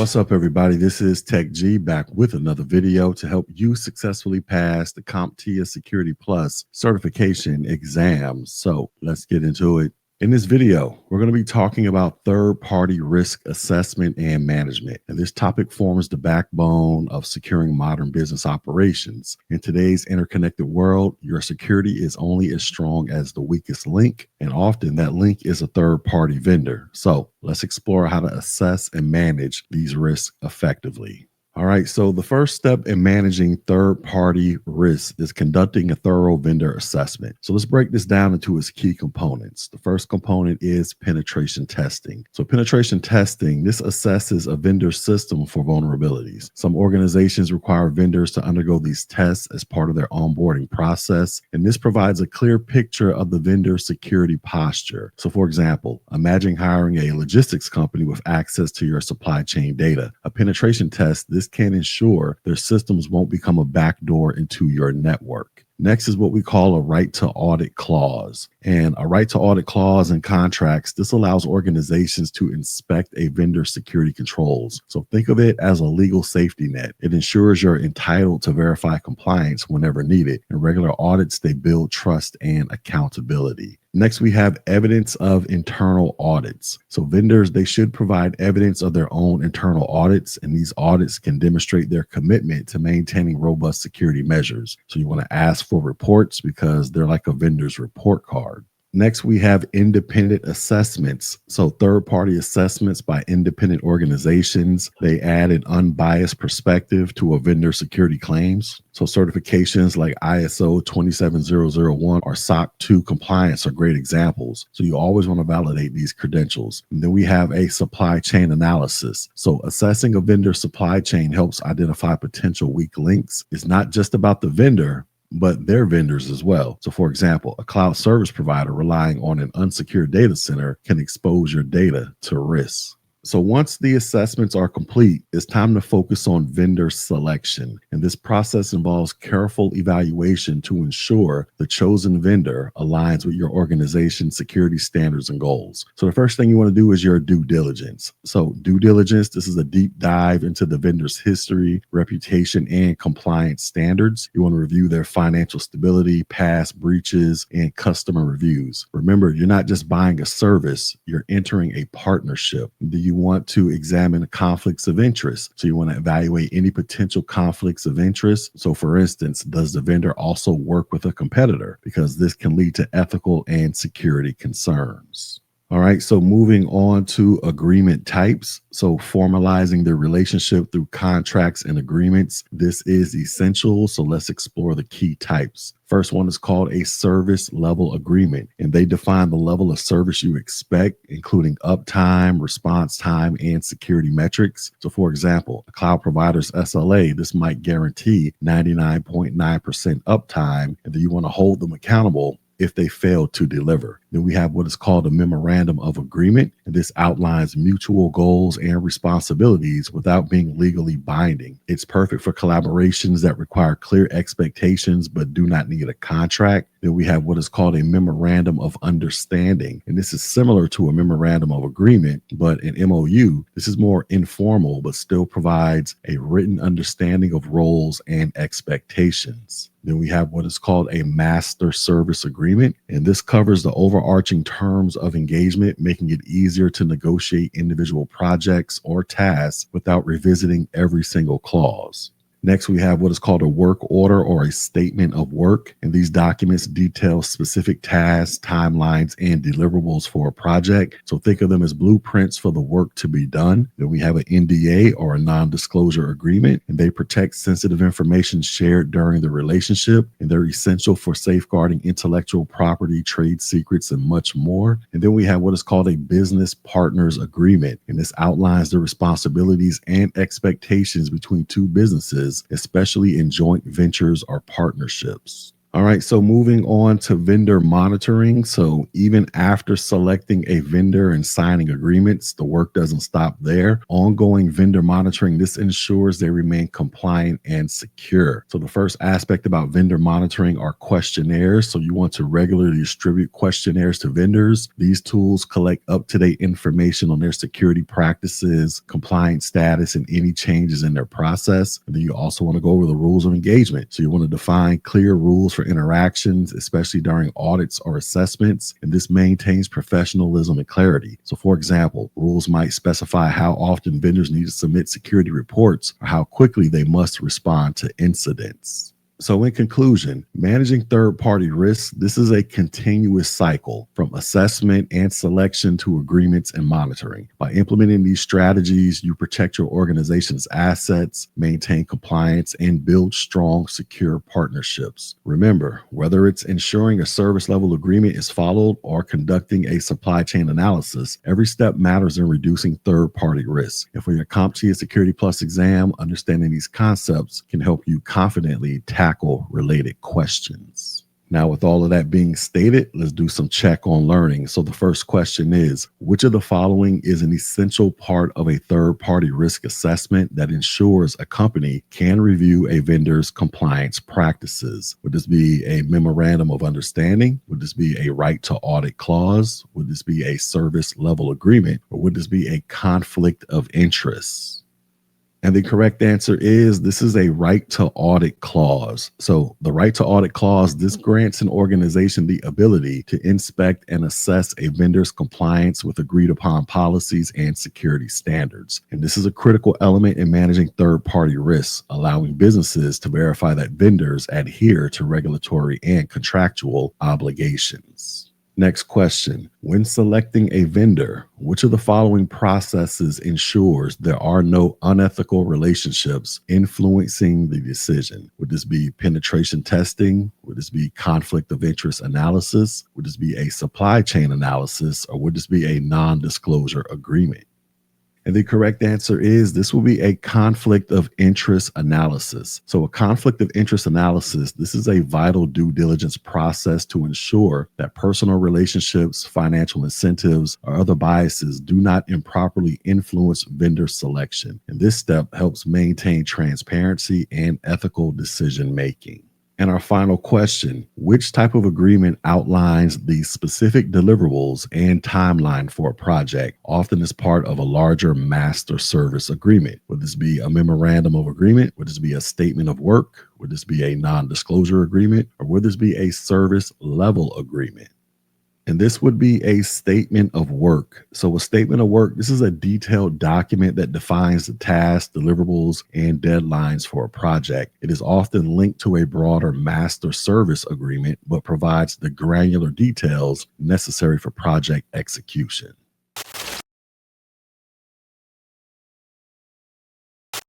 What's up, everybody? This is Tech G back with another video to help you successfully pass the CompTIA Security Plus certification exam. So let's get into it. In this video, we're going to be talking about third-party risk assessment and management. And this topic forms the backbone of securing modern business operations. In today's interconnected world, your security is only as strong as the weakest link, and often that link is a third-party vendor. So let's explore how to assess and manage these risks effectively. All right, so the first step in managing third-party risks is conducting a thorough vendor assessment. So let's break this down into its key components. The first component is penetration testing. So penetration testing, this assesses a vendor system for vulnerabilities. Some organizations require vendors to undergo these tests as part of their onboarding process, and this provides a clear picture of the vendor security posture. So for example, imagine hiring a logistics company with access to your supply chain data. A penetration test, this can ensure their systems won't become a backdoor into your network. Next is what we call a right to audit clause. And a right to audit clause in contracts, this allows organizations to inspect a vendor's security controls. So think of it as a legal safety net. It ensures you're entitled to verify compliance whenever needed. In regular audits, they build trust and accountability. Next, we have evidence of internal audits. So vendors, they should provide evidence of their own internal audits, and these audits can demonstrate their commitment to maintaining robust security measures. So you want to ask for reports because they're like a vendor's report card. Next, we have independent assessments. So third-party assessments by independent organizations, they add an unbiased perspective to a vendor security claims. So certifications like ISO 27001 or SOC 2 compliance are great examples. So you always want to validate these credentials. And then we have a supply chain analysis. So assessing a vendor supply chain helps identify potential weak links. It's not just about the vendor, but their vendors as well. So for example, a cloud service provider relying on an unsecured data center can expose your data to risks. So once the assessments are complete, it's time to focus on vendor selection. And this process involves careful evaluation to ensure the chosen vendor aligns with your organization's security standards and goals. So the first thing you want to do is your due diligence. So due diligence, this is a deep dive into the vendor's history, reputation, and compliance standards. You want to review their financial stability, past breaches, and customer reviews. Remember, you're not just buying a service, you're entering a partnership. You want to examine conflicts of interest. So you want to evaluate any potential conflicts of interest. So for instance, does the vendor also work with a competitor? Because this can lead to ethical and security concerns. All right, so moving on to agreement types. So formalizing the relationship through contracts and agreements. This is essential. So let's explore the key types. First one is called a service level agreement, and they define the level of service you expect, including uptime, response time, and security metrics. So for example, a cloud provider's SLA, this might guarantee 99.9% uptime, and then you want to hold them accountable if they fail to deliver. Then we have what is called a memorandum of agreement, and this outlines mutual goals and responsibilities without being legally binding. It's perfect for collaborations that require clear expectations but do not need a contract. Then we have what is called a memorandum of understanding, and this is similar to a memorandum of agreement, but an MOU, this is more informal but still provides a written understanding of roles and expectations. Then we have what is called a master service agreement, and this covers the overarching terms of engagement, making it easier to negotiate individual projects or tasks without revisiting every single clause. Next, we have what is called a work order or a statement of work. And these documents detail specific tasks, timelines, and deliverables for a project. So think of them as blueprints for the work to be done. Then we have an NDA or a non-disclosure agreement, and they protect sensitive information shared during the relationship. And they're essential for safeguarding intellectual property, trade secrets, and much more. And then we have what is called a business partners agreement. And this outlines the responsibilities and expectations between two businesses, especially in joint ventures or partnerships. All right, so moving on to vendor monitoring. So even after selecting a vendor and signing agreements, the work doesn't stop there. Ongoing vendor monitoring, this ensures they remain compliant and secure. So the first aspect about vendor monitoring are questionnaires. So you want to regularly distribute questionnaires to vendors. These tools collect up-to-date information on their security practices, compliance status, and any changes in their process. And then you also want to go over the rules of engagement. So you want to define clear rules for interactions, especially during audits or assessments, and this maintains professionalism and clarity. So for example, rules might specify how often vendors need to submit security reports or how quickly they must respond to incidents. So in conclusion, managing third-party risks, this is a continuous cycle from assessment and selection to agreements and monitoring. By implementing these strategies, you protect your organization's assets, maintain compliance, and build strong, secure partnerships. Remember, whether it's ensuring a service level agreement is followed or conducting a supply chain analysis, every step matters in reducing third-party risk. And for your CompTIA Security Plus exam, understanding these concepts can help you confidently tackle related questions. Now, with all of that being stated, let's do some check on learning. So the first question is, which of the following is an essential part of a third-party risk assessment that ensures a company can review a vendor's compliance practices? Would this be a memorandum of understanding? Would this be a right to audit clause? Would this be a service level agreement? Or would this be a conflict of interest? And the correct answer is this is a right to audit clause. So the right to audit clause, this grants an organization the ability to inspect and assess a vendor's compliance with agreed upon policies and security standards. And this is a critical element in managing third-party risks, allowing businesses to verify that vendors adhere to regulatory and contractual obligations. Next question. When selecting a vendor, which of the following processes ensures there are no unethical relationships influencing the decision? Would this be penetration testing? Would this be conflict of interest analysis? Would this be a supply chain analysis? Or would this be a non-disclosure agreement? And the correct answer is this will be a conflict of interest analysis. So a conflict of interest analysis, this is a vital due diligence process to ensure that personal relationships, financial incentives, or other biases do not improperly influence vendor selection. And this step helps maintain transparency and ethical decision making. And our final question, which type of agreement outlines the specific deliverables and timeline for a project, often as part of a larger master service agreement? Would this be a memorandum of agreement? Would this be a statement of work? Would this be a non-disclosure agreement? Or would this be a service level agreement? And this would be a statement of work. So a statement of work, this is a detailed document that defines the tasks, deliverables, and deadlines for a project. It is often linked to a broader master service agreement, but provides the granular details necessary for project execution.